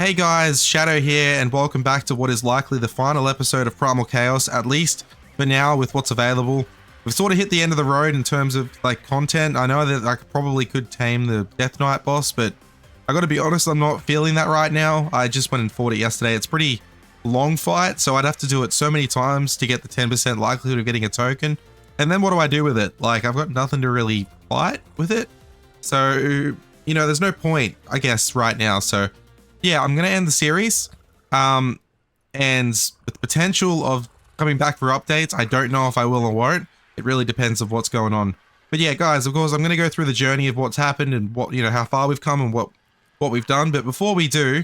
Hey guys, ShADDow here, and welcome back to what is likely the final episode of Primal Chaos, at least for now with what's available. We've sort of hit the end of the road in terms of like content. I know that I probably could tame the Death Knight boss, but I gotta be honest, I'm not feeling that right now. I just went and fought it yesterday. It's pretty long fight, so I'd have to do it so many times to get the 10% likelihood of getting a token. And then what do I do with it? Like, I've got nothing to really fight with it. So, you know, there's no point, I guess, right now. So yeah, I'm gonna end the series, and with the potential of coming back for updates, I don't know if I will or won't. It really depends on what's going on. But yeah, guys, of course, I'm gonna go through the journey of what's happened and what, you know, how far we've come and what we've done. But before we do,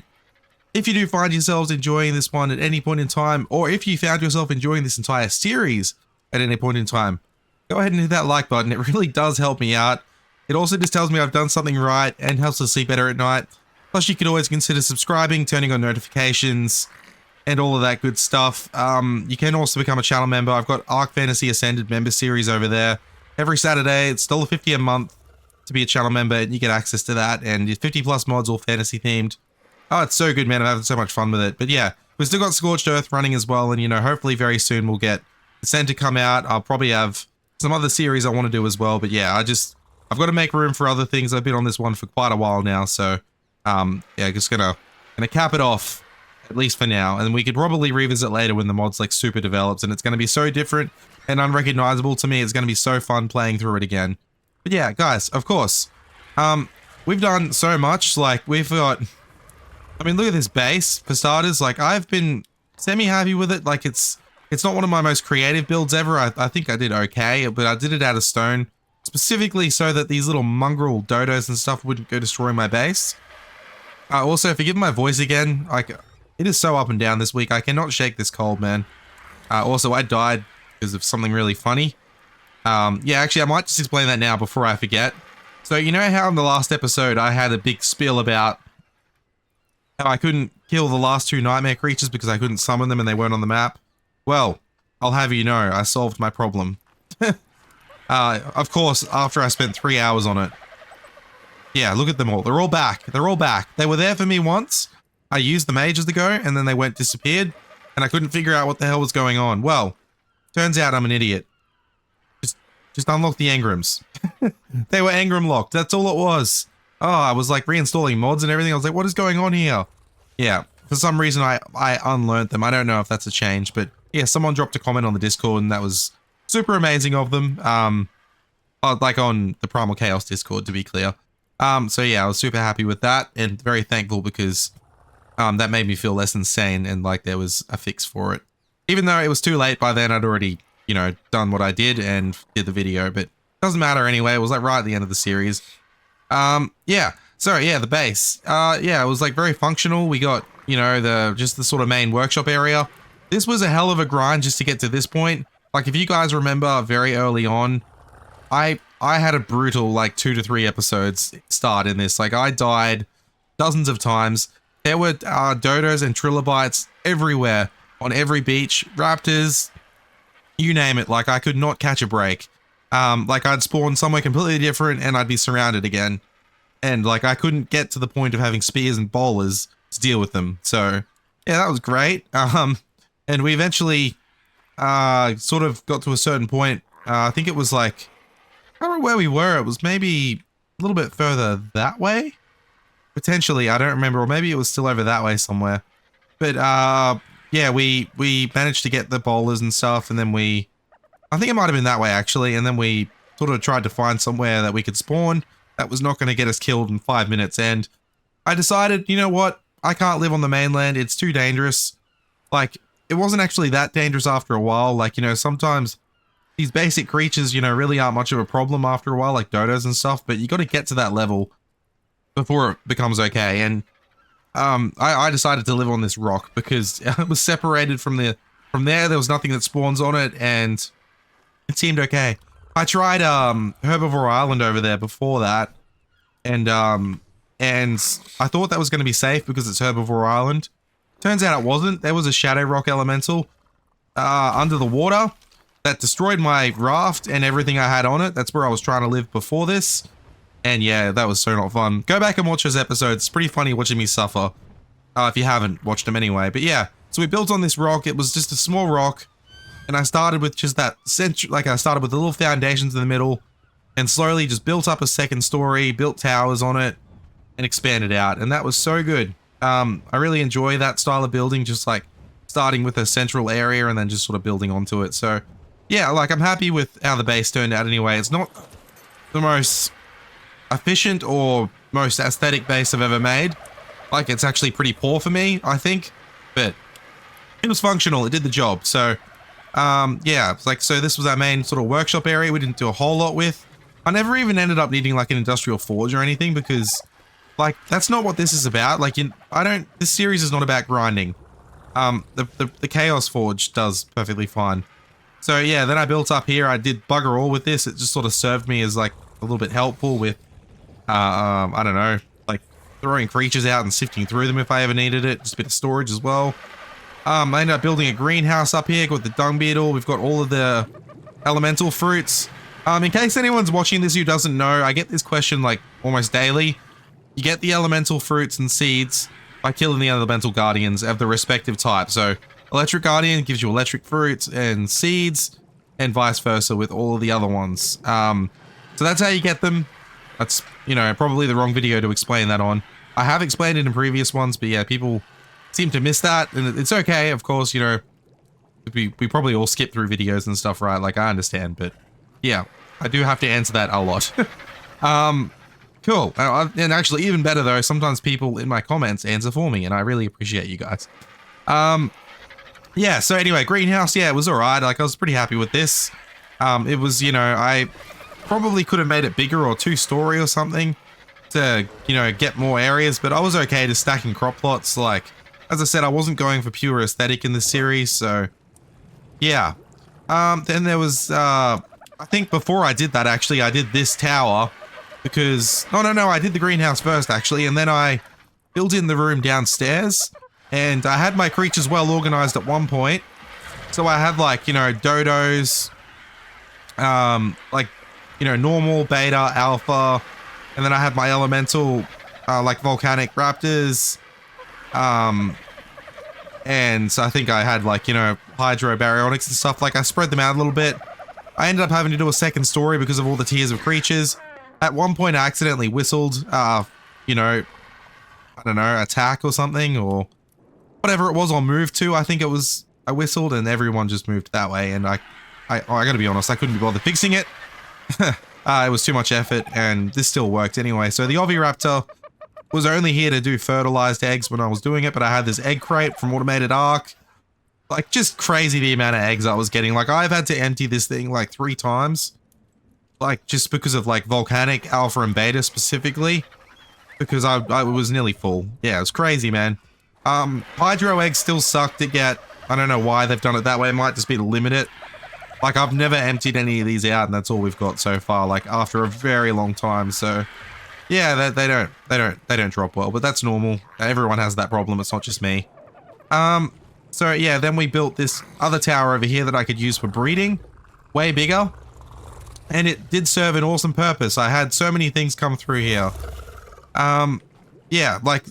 if you do find yourselves enjoying this one at any point in time, or if you found yourself enjoying this entire series at any point in time, go ahead and hit that like button. It really does help me out. It also just tells me I've done something right and helps us sleep better at night. Plus, you could always consider subscribing, turning on notifications, and all of that good stuff. You can also become a channel member. I've got Arc Fantasy Ascended member series over there. Every Saturday, it's still $50 a month to be a channel member, and you get access to that. And 50 plus mods, all fantasy themed. Oh, it's so good, man. I'm having so much fun with it. But yeah, we've still got Scorched Earth running as well. And, you know, hopefully very soon we'll get Ascend to come out. I'll probably have some other series I want to do as well. But yeah, I've got to make room for other things. I've been on this one for quite a while now, so yeah, just gonna cap it off, at least for now, and we could probably revisit later when the mod's like super develops, and it's gonna be so different and unrecognizable to me. It's gonna be so fun playing through it again. But yeah, guys, of course, we've done so much. Like, we've got, I mean, look at this base for starters. Like, I've been semi-happy with it. Like, it's not one of my most creative builds ever. I think I did okay, but I did it out of stone, specifically so that these little mongrel dodos and stuff wouldn't go destroying my base. Also, forgive my voice again. Like, it is so up and down this week. I cannot shake this cold, man. Also, I died because of something really funny. Yeah, actually, I might just explain that now before I forget. So, you know how in the last episode I had a big spiel about how I couldn't kill the last two nightmare creatures because I couldn't summon them and they weren't on the map? Well, I'll have you know, I solved my problem. Of course, after I spent 3 hours on it. Yeah, look at them all. They're all back. They're all back. They were there for me once. I used the mages to go, and then they disappeared, and I couldn't figure out what the hell was going on. Well, turns out I'm an idiot. Just unlock the engrams. They were engram locked. That's all it was. Oh, I was like reinstalling mods and everything. I was like, what is going on here? Yeah, for some reason I unlearned them. I don't know if that's a change, but yeah, someone dropped a comment on the Discord, and that was super amazing of them. Like on the Primal Chaos Discord, to be clear. So yeah, I was super happy with that and very thankful because that made me feel less insane and like there was a fix for it. Even though it was too late by then, I'd already, you know, done what I did and did the video, but it doesn't matter anyway. It was like right at the end of the series. Yeah, so yeah, the base. Yeah, it was like very functional. We got, you know, just the sort of main workshop area. This was a hell of a grind just to get to this point. Like, if you guys remember very early on, I had a brutal, like, 2 to 3 episodes start in this. Like, I died dozens of times. There were dodos and trilobites everywhere, on every beach, raptors, you name it. Like, I could not catch a break. Like, I'd spawn somewhere completely different and I'd be surrounded again. And, like, I couldn't get to the point of having spears and bowlers to deal with them. So, yeah, that was great. And we eventually sort of got to a certain point. I think it was like, I don't remember where we were. It was maybe a little bit further that way. Potentially, I don't remember. Or maybe it was still over that way somewhere. But yeah, we managed to get the bowlers and stuff. And then I think it might have been that way actually. And then we sort of tried to find somewhere that we could spawn. That was not going to get us killed in 5 minutes. And I decided, you know what? I can't live on the mainland. It's too dangerous. Like, it wasn't actually that dangerous after a while. Like, you know, sometimes these basic creatures, you know, really aren't much of a problem after a while, like dodos and stuff, but you got to get to that level before it becomes okay. And I decided to live on this rock because it was separated from there. There was nothing that spawns on it, and it seemed okay. I tried Herbivore Island over there before that, and I thought that was going to be safe because it's Herbivore Island. Turns out it wasn't. There was a Shadow Rock elemental under the water that destroyed my raft and everything I had on it. That's where I was trying to live before this. And yeah, that was so not fun. Go back and watch those episodes. It's pretty funny watching me suffer. if you haven't watched them anyway. But yeah, so we built on this rock. It was just a small rock, and I started with just that I started with the little foundations in the middle, and slowly just built up a second story, built towers on it, and expanded out, and that was so good. I really enjoy that style of building, just like starting with a central area and then just sort of building onto it. So yeah, like I'm happy with how the base turned out anyway. It's not the most efficient or most aesthetic base I've ever made. Like, it's actually pretty poor for me, I think, but it was functional. It did the job. So yeah, like, so this was our main sort of workshop area. We didn't do a whole lot with. I never even ended up needing like an industrial forge or anything, because like, that's not what this is about. Like, this series is not about grinding. The Chaos Forge does perfectly fine. So yeah, then I built up here. I did bugger all with this. It just sort of served me as like a little bit helpful with, I don't know, like throwing creatures out and sifting through them if I ever needed it. Just a bit of storage as well. I ended up building a greenhouse up here with the dung beetle. We've got all of the elemental fruits. In case anyone's watching this who doesn't know, I get this question like almost daily. You get the elemental fruits and seeds by killing the elemental guardians of the respective type. So electric guardian gives you electric fruits and seeds, and vice versa with all of the other ones. So that's how you get them. That's, you know, probably the wrong video to explain that on. I have explained it in previous ones, but yeah, people seem to miss that, and it's okay, of course. You know, we probably all skip through videos and stuff, right? Like, I understand, but yeah, I do have to answer that a lot. Cool. And actually, even better though, sometimes people in my comments answer for me, and I really appreciate you guys. Yeah, so anyway, greenhouse, yeah, it was alright. Like, I was pretty happy with this. It was, you know, I probably could have made it bigger or two-story or something to, you know, get more areas, but I was okay just stacking crop plots. Like, as I said, I wasn't going for pure aesthetic in this series, so yeah. Then there was, I think before I did that, actually, I did this tower. Because, no, I did the greenhouse first, actually, and then I built in the room downstairs, and I had my creatures well organized at one point. So I had, like, you know, dodos, like, you know, normal, beta, alpha, and then I had my elemental, like, volcanic raptors, and so I think I had, like, you know, hydro baryonyx and stuff. Like, I spread them out a little bit. I ended up having to do a second story because of all the tiers of creatures. At one point, I accidentally whistled, you know, I don't know, attack or something, or whatever it was, or move to. I think it was, I whistled and everyone just moved that way, and I gotta be honest, I couldn't be bothered fixing it. It was too much effort, and this still worked anyway. So the Oviraptor was only here to do fertilized eggs when I was doing it, but I had this egg crate from Automated Arc. Like, just crazy the amount of eggs I was getting. Like, I've had to empty this thing like 3 times. Like, just because of, like, volcanic, alpha, and beta specifically. Because I was nearly full. Yeah, it was crazy, man. Hydro eggs still suck to get. I don't know why they've done it that way. It might just be to limit it. Like, I've never emptied any of these out, and that's all we've got so far, like, after a very long time. So, yeah, they don't drop well, but that's normal. Everyone has that problem. It's not just me. So, yeah, then we built this other tower over here that I could use for breeding. Way bigger. And it did serve an awesome purpose. I had so many things come through here. Yeah, like,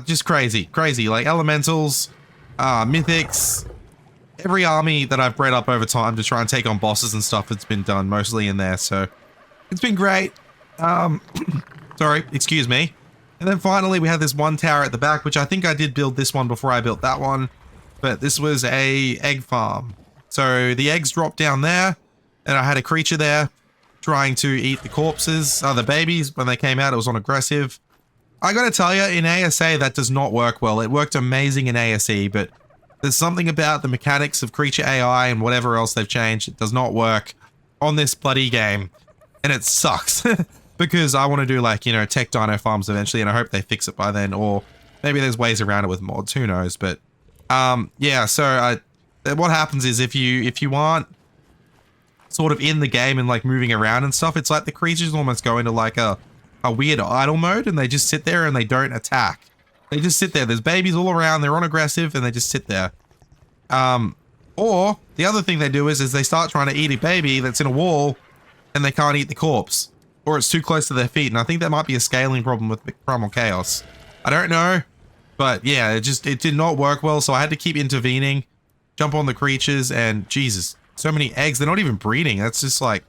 just crazy. Like, elementals, mythics, every army that I've bred up over time to try and take on bosses and stuff, it's been done mostly in there, so it's been great. Sorry, excuse me. And then finally we had this one tower at the back, which I think I did build this one before I built that one, but this was a egg farm. So the eggs dropped down there, and I had a creature there trying to eat the corpses, the babies. When they came out, it was on aggressive. I gotta tell you, in ASA, that does not work well. It worked amazing in ASE, but there's something about the mechanics of creature AI and whatever else they've changed. It does not work on this bloody game. And it sucks. Because I want to do, like, you know, tech dino farms eventually, and I hope they fix it by then. Or maybe there's ways around it with mods, who knows. But, yeah, so what happens is if you aren't sort of in the game and, like, moving around and stuff, it's like the creatures almost go into, like, a weird idle mode, and they just sit there and they don't attack. They just sit there. There's babies all around. They're on aggressive, and they just sit there. Or the other thing they do is they start trying to eat a baby that's in a wall, and they can't eat the corpse, or it's too close to their feet. And I think that might be a scaling problem with Primal Chaos. I don't know. But yeah, it did not work well, so I had to keep intervening, jump on the creatures, and Jesus, so many eggs. They're not even breeding. That's just like,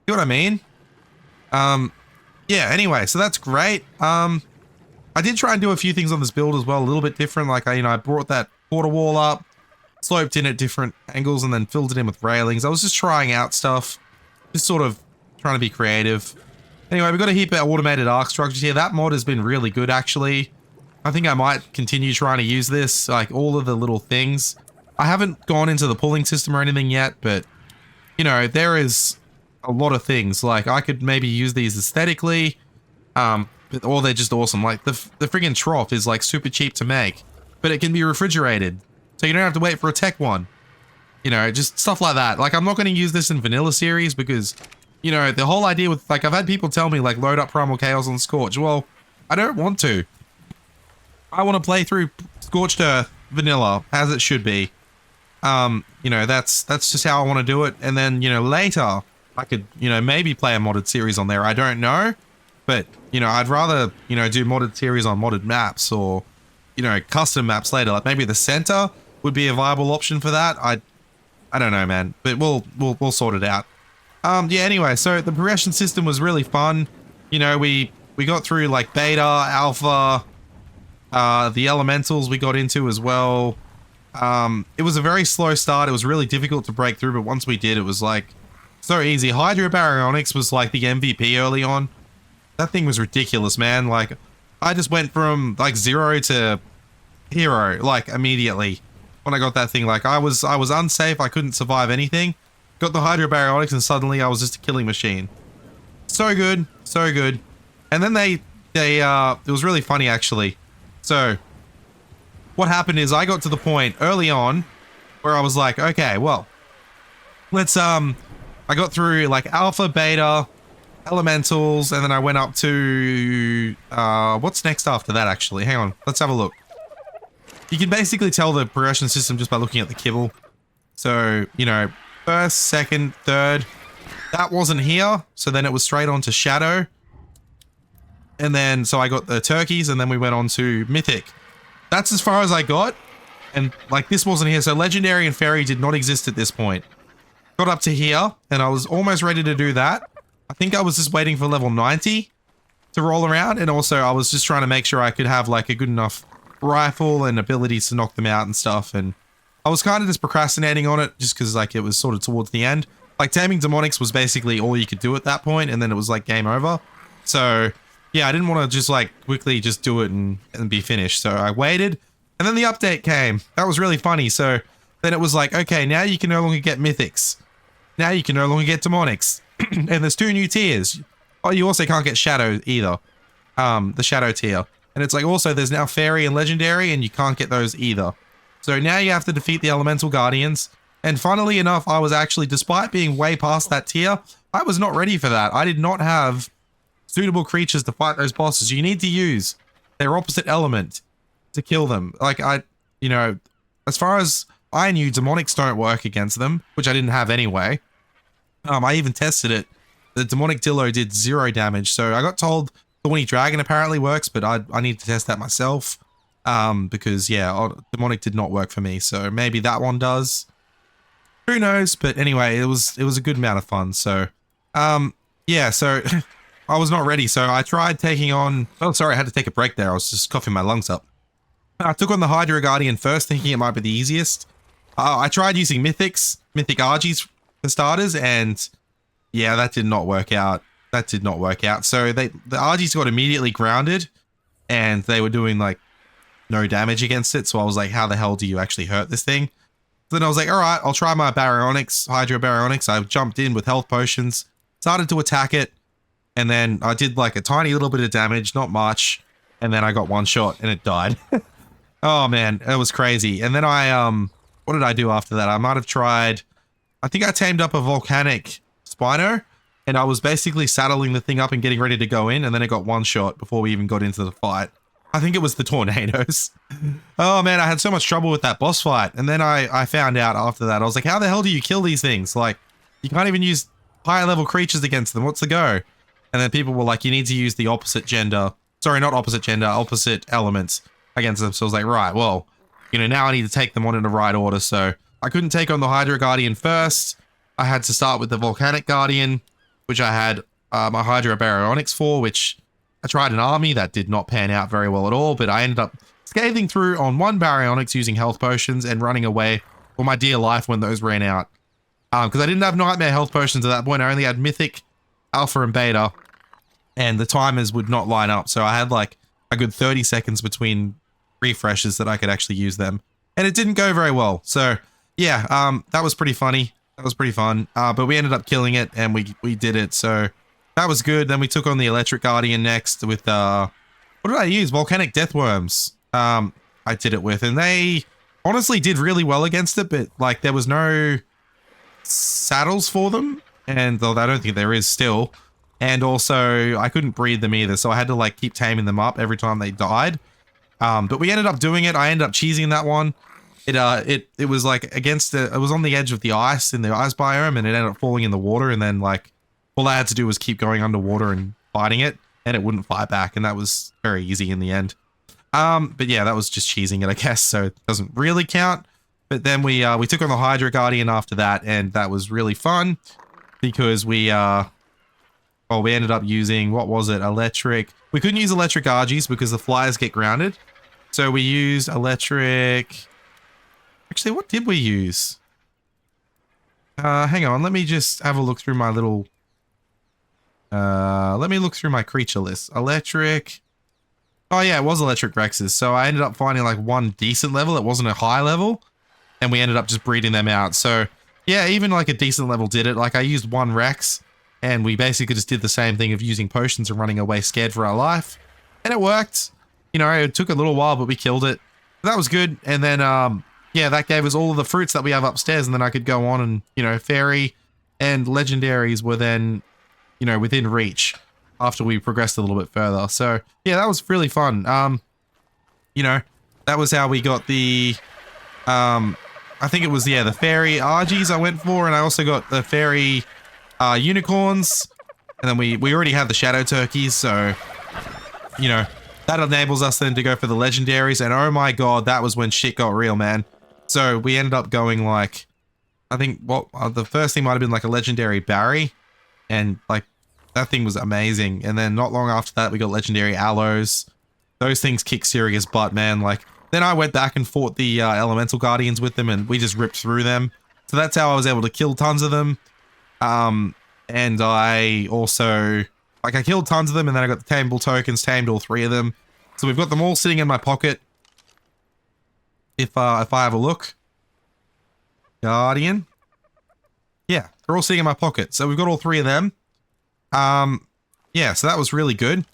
you know what I mean? Yeah, anyway, so that's great. I did try and do a few things on this build as well, a little bit different. Like, I brought that border wall up, sloped in at different angles, and then filled it in with railings. I was just trying out stuff, just sort of trying to be creative. Anyway, we've got a heap of automated arc structures here. That mod has been really good, actually. I think I might continue trying to use this, like all of the little things. I haven't gone into the pulling system or anything yet, but, you know, there is a lot of things. Like, I could maybe use these aesthetically, or they're just awesome. Like, the friggin' trough is, like, super cheap to make, but it can be refrigerated, so you don't have to wait for a tech one. You know, just stuff like that. Like, I'm not going to use this in vanilla series because, you know, the whole idea with, like, I've had people tell me, like, load up Primal Chaos on Scorch. Well, I don't want to. I want to play through Scorched Earth vanilla as it should be. You know, that's just how I want to do it. And then, you know, later I could, you know, maybe play a modded series on there. I don't know, but, you know, I'd rather, you know, do modded series on modded maps or, you know, custom maps later. Like maybe the center would be a viable option for that. I don't know, man, but we'll sort it out. Yeah, anyway, so the progression system was really fun. You know, we got through like beta, alpha, the elementals we got into as well. It was a very slow start. It was really difficult to break through, but once we did, it was like so easy. Hydrobaryonyx was like the MVP early on. That thing was ridiculous, man. Like, I just went from like 0 to hero, like immediately when I got that thing. Like, I was unsafe. I couldn't survive anything. Got the Hydrobaryonyx and suddenly I was just a killing machine. So good, so good. And then it was really funny actually. So what happened is I got to the point early on where I was like, okay, well, let's, I got through like alpha, beta, elementals, and then I went up to, what's next after that actually? Hang on, let's have a look. You can basically tell the progression system just by looking at the kibble. So, you know, first, second, third, that wasn't here. So then it was straight on to ShADDow. And then, so I got the turkeys and then we went on to mythic. That's as far as I got. And like this wasn't here. So legendary and fairy did not exist at this point. Got up to here and I was almost ready to do that. I think I was just waiting for level 90 to roll around. And also I was just trying to make sure I could have like a good enough rifle and abilities to knock them out and stuff. And I was kind of just procrastinating on it just because like it was sort of towards the end. Like taming demonics was basically all you could do at that point, and then it was like game over. So yeah, I didn't want to just like quickly just do it and be finished. So I waited and then the update came. That was really funny. So then it was like, okay, now you can no longer get mythics. Now you can no longer get demonics. And there's 2 new tiers. Oh, you also can't get ShADDow either. The ShADDow tier. And it's like also there's now fairy and legendary and you can't get those either. So now you have to defeat the elemental guardians. And funnily enough, I was actually, despite being way past that tier, I was not ready for that. I did not have suitable creatures to fight those bosses. You need to use their opposite element to kill them. Like you know, as far as I knew, demonics don't work against them, which I didn't have anyway. I even tested it. The demonic Dillo did 0 damage. So I got told Thorny Dragon apparently works, but I need to test that myself. Because yeah, demonic did not work for me. So maybe that one does. Who knows? But anyway, it was a good amount of fun. So, yeah, so I was not ready. So I tried taking on, oh, sorry, I had to take a break there. I was just coughing my lungs up. I took on the Hydra Guardian first, thinking it might be the easiest. I tried using mythics, mythic Argies for starters, and yeah, that did not work out. That did not work out. So the Argies got immediately grounded and they were doing like no damage against it. So I was like, how the hell do you actually hurt this thing? Then I was like, all right, I'll try my Baryonyx, Hydrobaryonyx. I jumped in with health potions, started to attack it, and then I did like a tiny little bit of damage, not much, and then I got one shot and it died. Oh man, it was crazy. And then what did I do after that? I might have tried, I think I tamed up a volcanic Spino, and I was basically saddling the thing up and getting ready to go in, and then it got one shot before we even got into the fight. I think it was the tornadoes. Oh man, I had so much trouble with that boss fight. And then I found out after that, I was like, how the hell do you kill these things? Like, you can't even use higher level creatures against them. What's the go? And then people were like, you need to use the opposite gender. Sorry, not opposite gender, opposite elements. against them. So I was like, right, well, you know, now I need to take them on in the right order. So I couldn't take on the Hydro Guardian first. I had to start with the Volcanic Guardian, which I had my Hydro Baryonyx for, which I tried an army that did not pan out very well at all, but I ended up scathing through on one Baryonyx using health potions and running away for my dear life when those ran out. Because I didn't have Nightmare health potions at that point. I only had Mythic, Alpha, and Beta, and the timers would not line up. So I had like a good 30 seconds between refreshes that I could actually use them. And it didn't go very well. So yeah, that was pretty funny. That was pretty fun. But we ended up killing it and we did it. So that was good. Then we took on the Electric Guardian next with, what did I use? Volcanic Deathworms. I did it with, and they honestly did really well against it, but like there was no saddles for them. And though I don't think there is still. And also I couldn't breed them either. So I had to like keep taming them up every time they died. But we ended up doing it. I ended up cheesing that one. It was like against it was on the edge of the ice in the ice biome, and it ended up falling in the water, and then like all I had to do was keep going underwater and fighting it, and it wouldn't fight back, and that was very easy in the end. But yeah, that was just cheesing it, I guess, so it doesn't really count. But then we took on the Hydro Guardian after that, and that was really fun because we ended up using, what was it, electric. We couldn't use electric Argies because the flyers get grounded. So we used electric. Actually, what did we use? Hang on, let me just have a look through my little... let me look through my creature list. Electric... Oh yeah, it was electric Rexes. So I ended up finding like one decent level. It wasn't a high level. And we ended up just breeding them out. So yeah, even like a decent level did it. Like I used one Rex. And we basically just did the same thing of using potions and running away scared for our life. And it worked. You know, it took a little while, but we killed it. That was good. And then... yeah, that gave us all of the fruits that we have upstairs, and then I could go on and, you know, fairy and legendaries were then, you know, within reach after we progressed a little bit further. So, yeah, that was really fun. You know, that was how we got the, I think it was, yeah, the fairy Argies I went for, and I also got the fairy unicorns, and then we already had the shadow turkeys, so, you know, that enables us then to go for the legendaries, and oh my god, that was when shit got real, man. So we ended up going like, I think what the first thing might have been like a legendary Barry, and like that thing was amazing. And then not long after that, we got legendary Aloes. Those things kick serious butt, man. Like then I went back and fought the elemental guardians with them, and we just ripped through them. So that's how I was able to kill tons of them. And I also like I killed tons of them, and then I got the tameable tokens, tamed all 3 of them. So we've got them all sitting in my pocket. If I have a look. Guardian. Yeah, they're all sitting in my pocket. So we've got all 3 of them. Yeah, so that was really good.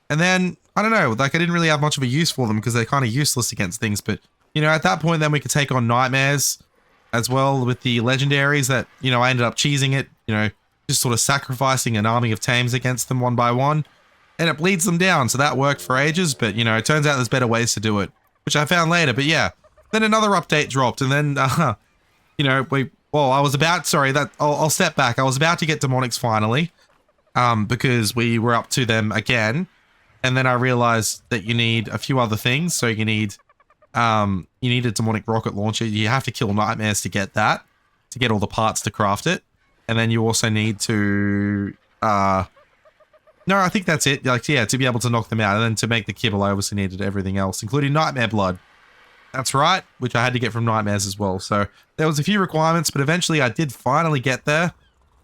And then, I don't know, like I didn't really have much of a use for them because they're kind of useless against things. But, you know, at that point then we could take on nightmares as well with the legendaries that, you know, I ended up cheesing it, you know, just sort of sacrificing an army of tames against them one by one. And it bleeds them down, so that worked for ages. But, you know, it turns out there's better ways to do it, which I found later. But yeah. Then another update dropped, and then, you know, I was about, sorry, I'll step back. I was about to get demonics finally, because we were up to them again, and then I realized that you need a few other things. So you need a demonic rocket launcher. You have to kill nightmares to get that, to get all the parts to craft it, and then you also need to, no, I think that's it. Like, yeah, to be able to knock them out, and then to make the kibble, I obviously needed everything else, including nightmare blood. That's right, which I had to get from nightmares as well. So there was a few requirements, but eventually I did finally get there.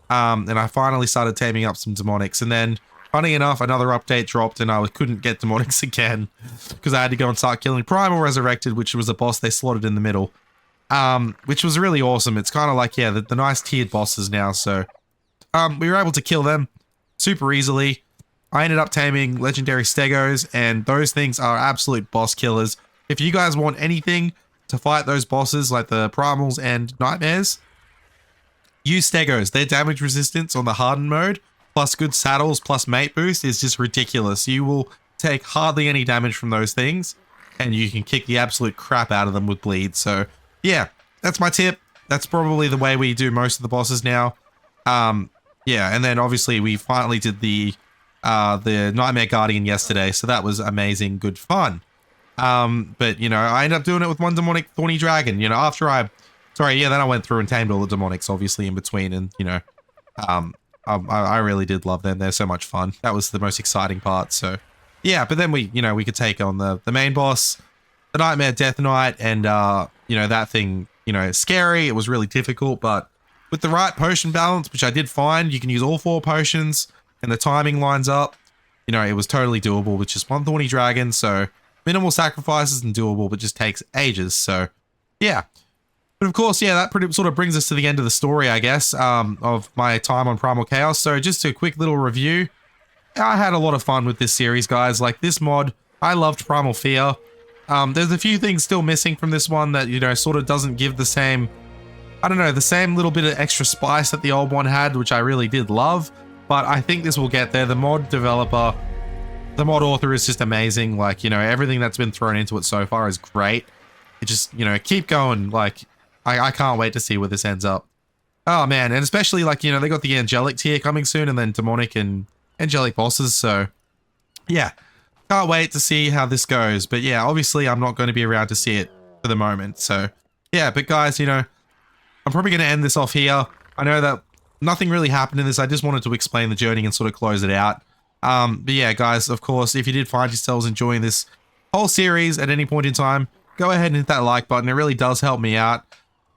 And I finally started taming up some demonics. And then, funny enough, another update dropped and I couldn't get demonics again because I had to go and start killing Primal Resurrected, which was a boss they slotted in the middle. Which was really awesome. It's kind of like, yeah, the nice tiered bosses now. So we were able to kill them super easily. I ended up taming legendary Stegos, and those things are absolute boss killers. If you guys want anything to fight those bosses like the Primals and Nightmares, use Stegos. Their damage resistance on the hardened mode, plus good saddles, plus mate boost is just ridiculous. You will take hardly any damage from those things, and you can kick the absolute crap out of them with bleed. So yeah, that's my tip. That's probably the way we do most of the bosses now. Yeah, and then obviously we finally did the Nightmare Guardian yesterday, so that was amazing, good fun. But, you know, I ended up doing it with one demonic thorny dragon, you know, after then I went through and tamed all the demonics, obviously, in between, and, you know, I really did love them. They're so much fun. That was the most exciting part, so, yeah, but then we could take on the main boss, the Nightmare Death Knight, and, you know, that thing, you know, scary. It was really difficult, but with the right potion balance, which I did find, you can use all 4 potions, and the timing lines up, you know, it was totally doable with just one thorny dragon, so minimal sacrifices and doable, but just takes ages, so, yeah. But of course, yeah, that pretty sort of brings us to the end of the story, I guess, of my time on Primal Chaos. So just a quick little review. I had a lot of fun with this series, guys. Like, this mod, I loved Primal Fear. There's a few things still missing from this one that, you know, sort of doesn't give the same, I don't know, the same little bit of extra spice that the old one had, which I really did love. But I think this will get there. The mod developer, the mod author is just amazing. Like, you know, everything that's been thrown into it so far is great. It just, you know, keep going. Like, I can't wait to see where this ends up. Oh, man. And especially, like, you know, they got the angelic tier coming soon and then demonic and angelic bosses. So, yeah. Can't wait to see how this goes. But, yeah, obviously, I'm not going to be around to see it for the moment. So, yeah. But, guys, you know, I'm probably going to end this off here. I know that nothing really happened in this. I just wanted to explain the journey and sort of close it out. But, yeah, guys, of course, if you did find yourselves enjoying this whole series at any point in time, go ahead and hit that like button. It really does help me out.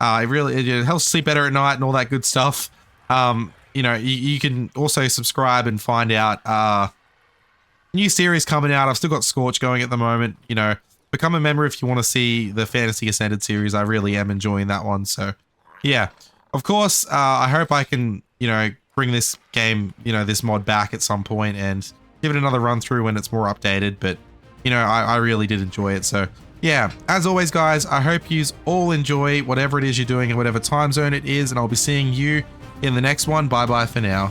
It helps sleep better at night and all that good stuff. You know, you can also subscribe and find out new series coming out. I've still got Scorch going at the moment. You know, become a member if you want to see the Fantasy Ascended series. I really am enjoying that one. So, yeah. Of course, I hope I can, you know, bring this game, you know, this mod back at some point and give it another run through when it's more updated. But, you know, I really did enjoy it. So, yeah, as always, guys, I hope you all enjoy whatever it is you're doing in whatever time zone it is, and I'll be seeing you in the next one. Bye-bye for now.